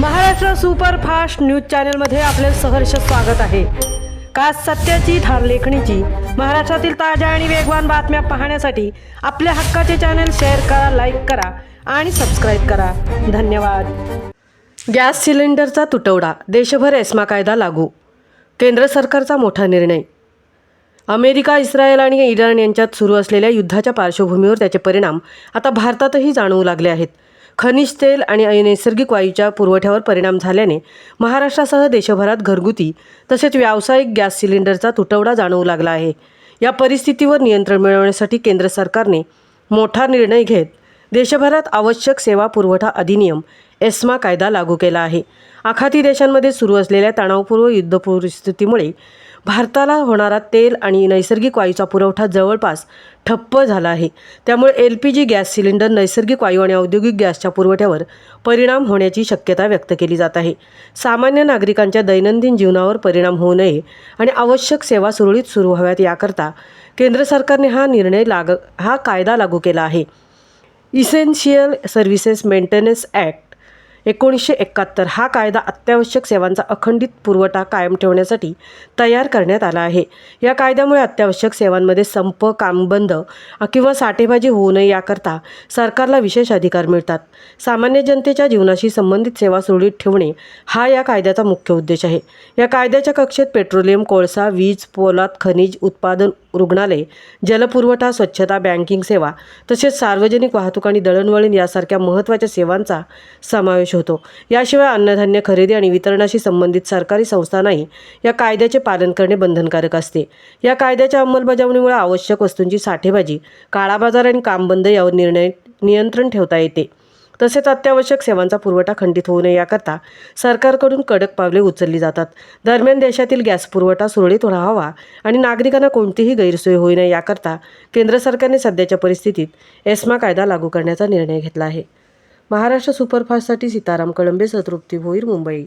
Maharashtra superfast news चॅनलमध्ये आपले सहर्ष स्वागत आहे। खास सत्याची थार लेखणीची महाराष्ट्रातील ताज्या आणि वेगवान बातम्या पाहण्यासाठी आपल्या हक्काचे चॅनल शेअर करा, लाईक करा आणि सबस्क्राईब करा। धन्यवाद। गॅस सिलेंडरचा तुटवडा, देशभर एस्मा कायदा लागू। केंद्र सरकारचा मोठा निर्णय। अमेरिका, इस्रायल आणि इराण यांच्यात सुरू असलेल्या युद्धाच्या पार्श्वभूमीवर त्याचे परिणाम आता भारतातही जाणवू लागले आहेत। खनिज तेल आणि नैसर्गिक वायूच्या पुरवठ्यावर परिणाम झाल्याने महाराष्ट्रासह देशभरात घरगुती तसेच व्यावसायिक गॅस सिलेंडरचा तुटवडा जाणवू लागला आहे। या परिस्थितीवर नियंत्रण मिळवण्यासाठी केंद्र सरकारने मोठा निर्णय घेत देशभरात आवश्यक सेवा पुरवठा अधिनियम एस्मा कायदा लागू केला आहे। आखाती देशांमध्ये सुरू असलेल्या तणावपूर्ण युद्ध परिस्थितीमुळे भारताला होणारा तेल आणि नैसर्गिक वायूचा पुरवठा जवळपास ठप्प झाला आहे। त्यामुळे LPG गॅस सिलेंडर, नैसर्गिक वायू आणि औद्योगिक गॅसच्या पुरवठ्यावर परिणाम होण्याची शक्यता व्यक्त केली जात आहे। सामान्य नागरिकांच्या दैनंदिन जीवनावर परिणाम होऊ नये आणि आवश्यक सेवा सुरळीत सुरू व्हाव्यात याकरता केंद्र सरकारने हा कायदा लागू केला आहे। इसेन्शियल सर्व्हिसेस मेंटेनन्स ॲक्ट 1971 हा कायदा अत्यावश्यक सेवांचा अखंडित पुरवठा कायम ठेवण्यासाठी तयार करण्यात आला आहे। या कायद्यामुळे अत्यावश्यक सेवांमध्ये संप, कामबंद किंवा साठेबाजी होऊ नये याकरता सरकारला विशेष अधिकार मिळतात। सामान्य जनतेच्या जीवनाशी संबंधित सेवा सुरळीत ठेवणे हा या कायद्याचा मुख्य उद्देश आहे। या कायद्याच्या कक्षेत पेट्रोलियम, कोळसा, वीज, पोलाद, खनिज उत्पादन, रुग्णालय, जलपुरवठा, स्वच्छता, बँकिंग सेवा तसेच सार्वजनिक वाहतूक आणि दळणवळण यासारख्या महत्त्वाच्या सेवांचा समावेश होतो। याशिवाय अन्नधान्य खरेदी आणि वितरणाशी संबंधित सरकारी संस्थांनाही या कायद्याचे पालन करणे बंधनकारक असते। या कायद्याच्या अंमलबजावणीमुळे आवश्यक वस्तूंची साठेबाजी, काळाबाजार आणि कामबंद यावर नियंत्रण ठेवता येते। तसेच अत्यावश्यक सेवांचा पुरवठा खंडित होऊ नये याकरता सरकारकडून कडक पावले उचलली जातात। दरम्यान देशातील गॅस पुरवठा सुरळीत राहावा आणि नागरिकांना कोणतीही गैरसोय होऊ नये याकरता केंद्र सरकारने सध्याच्या परिस्थितीत एस्मा कायदा लागू करण्याचा निर्णय घेतला आहे। महाराष्ट्र सुपरफास्टसाठी सीताराम कळंबे, तृप्ती भोईर, मुंबई।